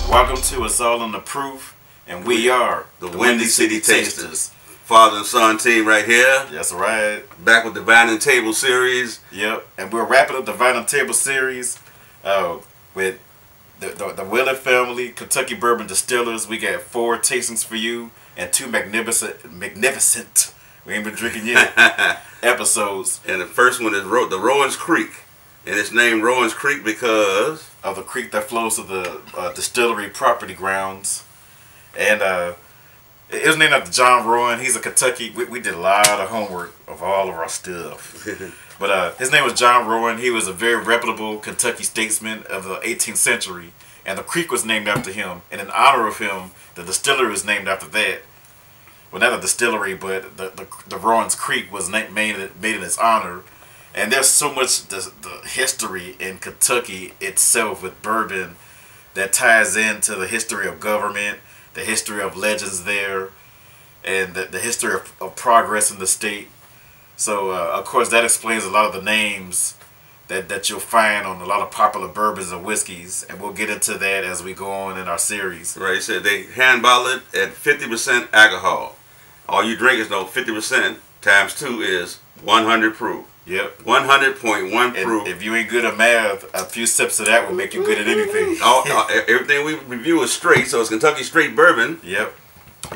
Welcome to It's All in the Proof, and we are the Windy City Tasters. Father and son team right here. That's right. Back with the Vine and Table series. Yep, and we're wrapping up the Vine and Table series with the Willett family, Kentucky Bourbon Distillers. We got 4 tastings for you and 2 magnificent, we ain't been drinking yet, episodes. And the first one is the Rowan's Creek. And it's named Rowan's Creek because of the creek that flows to the distillery property grounds. And it was named after John Rowan. He's a Kentucky. We did a lot of homework of all of our stuff. But his name was John Rowan. He was a very reputable Kentucky statesman of the 18th century. And the creek was named after him. And in honor of him, the distillery was named after that. Well, not a distillery, but the Rowan's Creek was made in his honor. And there's so much the history in Kentucky itself with bourbon that ties into the history of government, the history of legends there, and the history of progress in the state. So, of course, that explains a lot of the names that you'll find on a lot of popular bourbons and whiskeys. And we'll get into that as we go on in our series. Right, he said they hand bottle it at 50% alcohol. All you drinkers know 50% times 2 is 100 proof. Yep. 100.1 proof. If you ain't good at math, a few sips of that will make you good at anything. Everything we review is straight, so it's Kentucky straight bourbon. Yep.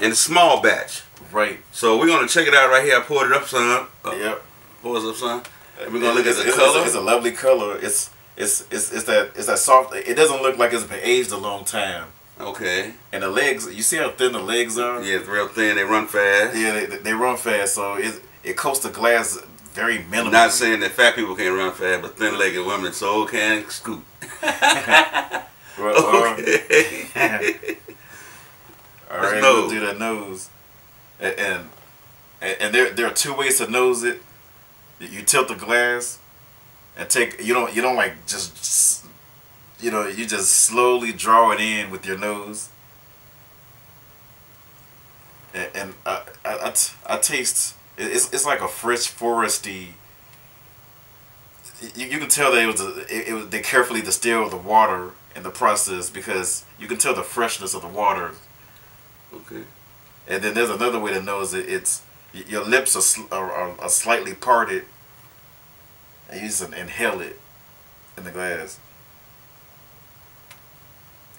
And a small batch. Right. So we're gonna check it out right here. I poured it up, son. Yep. Pour it up, son. We're gonna look at the color. It's a lovely color. It's that soft. It doesn't look like it's been aged a long time. Okay. And the legs, you see how thin the legs are? Yeah, it's real thin. They run fast. Yeah, they run fast. So it coats the glass very minimally. I'm not saying that fat people can't run fast, but thin-legged women so can scoot. Okay. All right, we'll do that nose. And there are 2 ways to nose it. You tilt the glass and you don't like just you just slowly draw it in with your nose. And I taste. It's like a fresh, foresty. You can tell that they carefully distilled the water in the process because you can tell the freshness of the water. Okay. And then there's another way to nose it. It's your lips are slightly parted, and you just inhale it in the glass,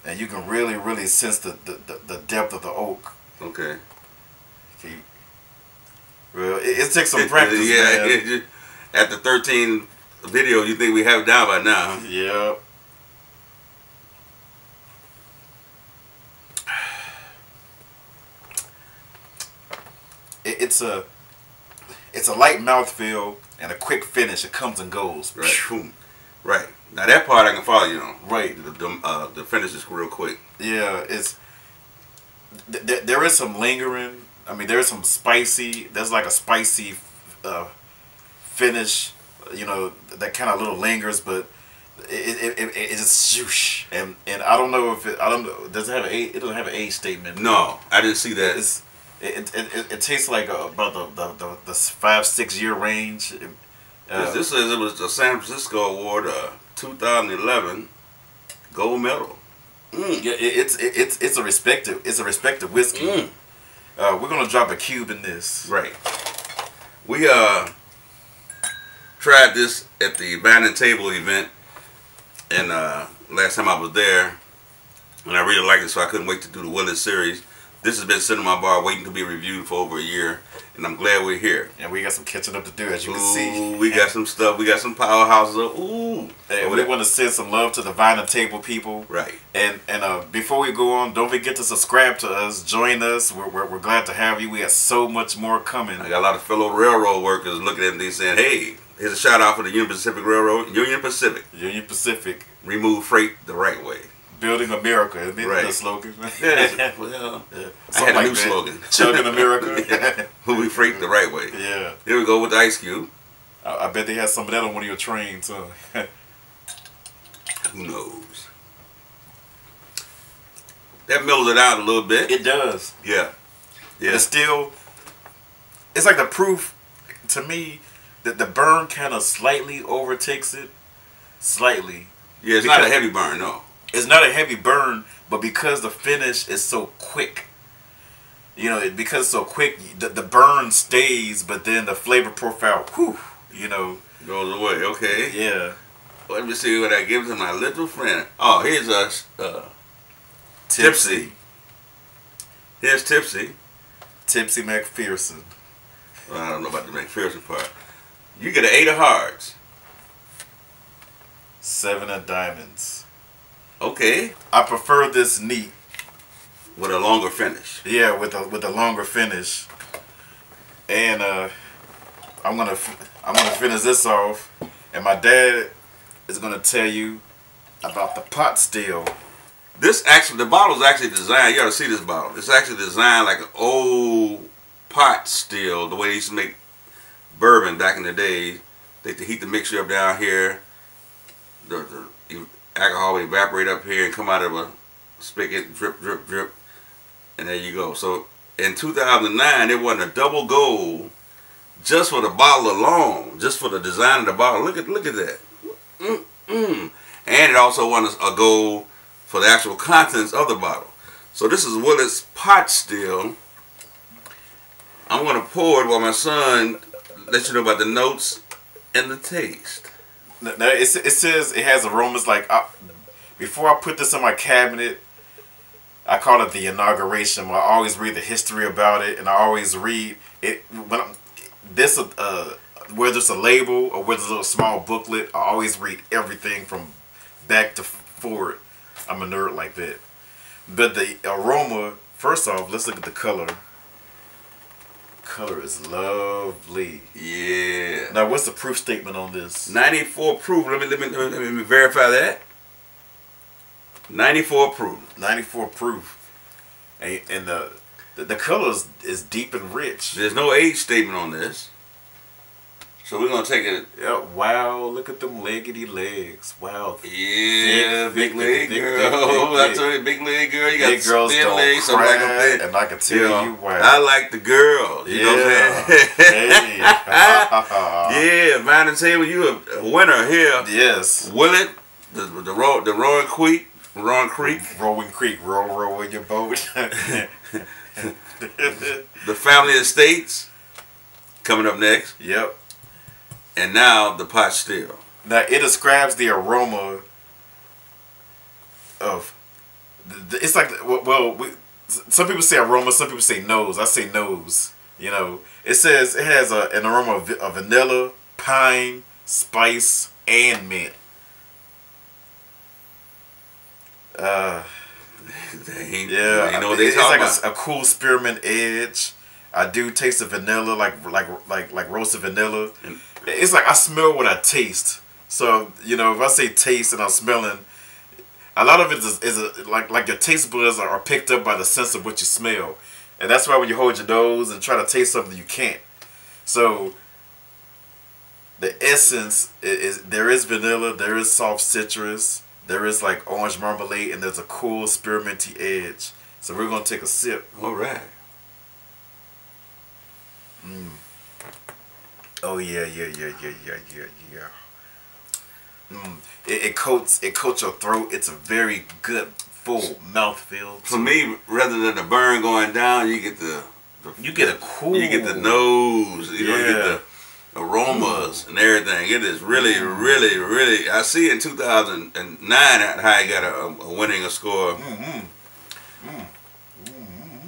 and you can really sense the depth of the oak. Okay. Well, it takes some practice. Yeah, man. At the 13 video, you think we have it down by now? Yeah. It's a light mouthfeel and a quick finish. It comes and goes. Right. Right. Now that part I can follow you on. Right. The finish is real quick. Yeah. There is some lingering. I mean, there's some spicy. There's like a spicy finish. That kind of little lingers, but it just swoosh. And I don't know if does it have it doesn't have an age statement. No, I didn't see that. It tastes like about the 5-6 year range. This says it was the San Francisco Award 2011 gold medal. Yeah, it's a respected whiskey. We're gonna drop a cube in this. Right. We tried this at the Vine and Table event, and last time I was there, and I really liked it, so I couldn't wait to do the Willett series. This has been sitting in my bar waiting to be reviewed for over a year, and I'm glad we're here. And we got some catching up to do, as you can see. We got some stuff. We got some powerhouses. Ooh. Hey, we want to send some love to the Vine and Table people. Right. And before we go on, don't forget to subscribe to us. Join us. We're glad to have you. We got so much more coming. I got a lot of fellow railroad workers looking at me saying, "Hey, here's a shout out for the Union Pacific Railroad. Union Pacific. Remove freight the right way. Building America, isn't it? Right. The slogan. Yeah, well, I had a new slogan. Chugging America. Move freight the right way. Yeah. Here we go with the Ice Cube. I bet they had some of that on one of your trains, huh? Who knows? That mellows it out a little bit. It does. Yeah. Yeah. It's like the proof, to me, that the burn kind of slightly overtakes it. Slightly. Yeah, it's not a heavy burn, no. It's not a heavy burn, but because the finish is so quick, you know, because it's so quick, the burn stays, but then the flavor profile, whew, you know, goes away. Okay. Yeah. Well, let me see what I give to my little friend. Oh, here's us. Tipsy. Here's Tipsy. Tipsy McPherson. Well, I don't know about the McPherson part. You get an 8 of hearts. 7 of diamonds. Okay. I prefer this neat. With a longer finish. Yeah, with a longer finish. And I'm gonna finish this off, and my dad is gonna tell you about the pot still. This actually, the bottle is actually designed. You ought to see this bottle. It's actually designed like an old pot still, the way they used to make bourbon back in the day. They heat the mixture up down here. The alcohol would evaporate up here and come out of a spigot, drip, drip, drip, and there you go. So in 2009, it wasn't a double gold just for the bottle alone, just for the design of the bottle. Look at that. And it also won a gold for the actual contents of the bottle. So this is Willett's pot still. I'm going to pour it while my son lets you know about the notes and the taste. Now it says it has aromas like, before I put this in my cabinet, I call it the inauguration. I always read the history about it, and I always read it when whether it's a label or whether it's a small booklet. I always read everything from back to forward. I'm a nerd like that. But the aroma, first off, let's look at the color. Color is lovely. Yeah. Now, what's the proof statement on this? 94 proof. Let me verify that. 94 proof. 94 proof. And the color is deep and rich. There's no age statement on this. So we're going to take it. Yeah, wow, look at them leggedy legs. Wow. Yeah, thick, big leg thick, girl. I told you, big leg girl. You got big girls thin don't legs. cry, Like that. and I can tell you why. I like the girls. You know what I'm saying? Yeah, mine and table, you a winner here. Yes. Willett, the Rowan Creek. Rowing Creek, row with your boat. The family estates coming up next. Yep. And now the pot still. Now it describes the aroma of. It's like, well, some people say aroma, some people say nose. I say nose. You know, it says it has an aroma of vanilla, pine, spice, and mint. Yeah, you know what they it's talking like about. a cool spearmint edge. I do taste the vanilla, like roasted vanilla. It's like I smell what I taste. So you know, if I say taste and I'm smelling, a lot of it is like your taste buds are picked up by the sense of what you smell, and that's why when you hold your nose and try to taste something, you can't. So the essence is there is vanilla, there is soft citrus. There is like orange marmalade, and there's a cool spearminty edge. So we're gonna take a sip. All right. Oh yeah. It coats your throat. It's a very good full mouthfeel. For me, rather than the burn going down, you get the you get a cool. You get the nose. You know, you get the aromas and everything. It is really, really, really. I see in 2009 how he got a winning score.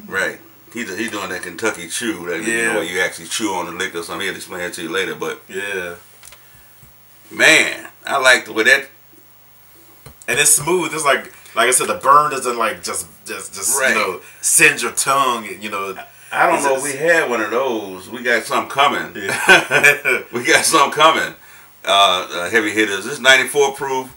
Right. He's doing that Kentucky chew. That, you know, you actually chew on the liquor. So he'll explain it to you later. But yeah, man, I like the way that. And it's smooth. It's like I said, the burn doesn't like just right. You know, send your tongue. You know. I don't know if we had one of those. We got some coming. Yeah. We got some coming. Heavy hitters. This 94 proof.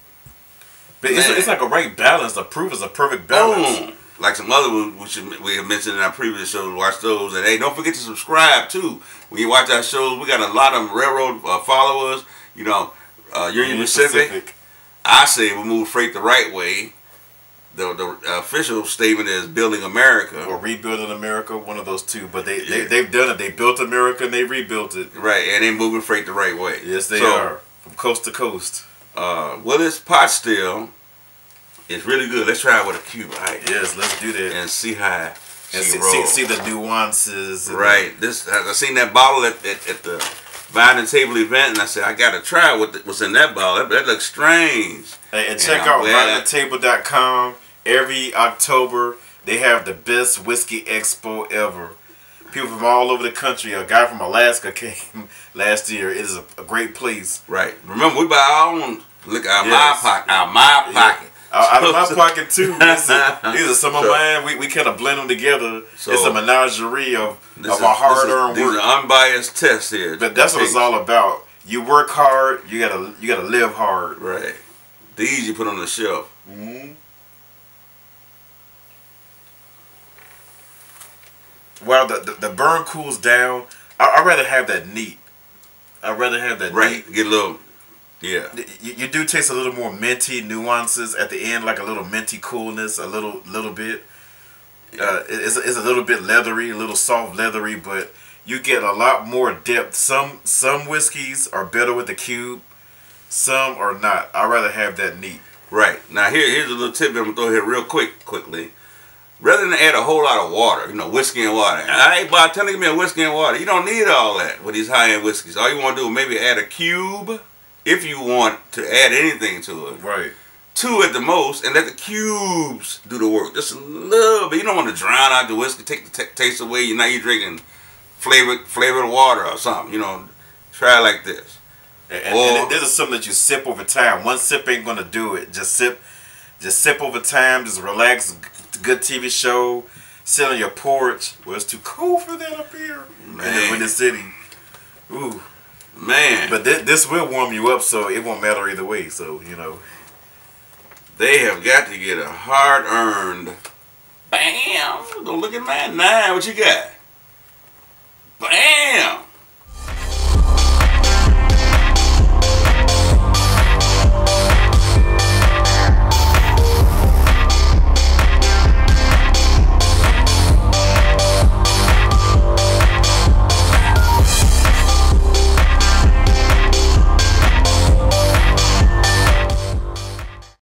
But it's like a right balance. The proof is a perfect balance. Like some other ones we have mentioned in our previous shows. Watch those. And hey, don't forget to subscribe too. When you watch our shows, we got a lot of railroad followers. You know, Union Pacific. I say we move freight the right way. The official statement is building America. Or rebuilding America, one of those two. But they've done it. They built America and they rebuilt it. Right, and they moving freight the right way. Yes, they are. From coast to coast. Well, this pot still, It's really good. Let's try it with a cube. All right. Yes, let's do that. And see how And she rolls. see the nuances. Right. This I seen that bottle at the Vine and Table event, and I said I gotta try what's in that bottle. That looks strange. And check out vineandtable.com. Every October they have the best whiskey expo ever. People from all over the country. A guy from Alaska came last year. It is a great place. Right. Remember, we buy our own liquor out Yes. my pocket. Out my pocket. Out of my pocket too. These are some of mine. We kind of blend them together. So, it's a menagerie of our hard-earned These work. are unbiased tests here. But that's what it's all about. You work hard. You gotta live hard. Right. These you put on the shelf. Mm-hmm. While the burn cools down, I'd rather have that neat. I'd rather have that Right. neat. Get a little. Yeah. You do taste a little more minty nuances at the end, like a little minty coolness, a little bit. It's a little bit leathery, a little soft leathery, but you get a lot more depth. Some whiskeys are better with the cube, some are not. I'd rather have that neat. Right. Now here's a little tip I'm gonna throw here real quickly. Rather than add a whole lot of water, whiskey and water. I ain't bartending me a whiskey and water. You don't need all that with these high-end whiskeys. All you want to do is maybe add a cube, if you want to add anything to it. Right. 2 at the most, and let the cubes do the work. Just a little bit. You don't want to drown out the whiskey, take the taste away. Now you're drinking flavored water or something. Try it like this. And this is something that you sip over time. One sip ain't gonna do it. Just sip over time. Just relax. Good TV show. Sit on your porch. Well, it's too cold for that up here in the city. Ooh. Man. But this will warm you up, so it won't matter either way. So, They have got to get a hard-earned. Bam! Don't look at mine now. What you got? Bam!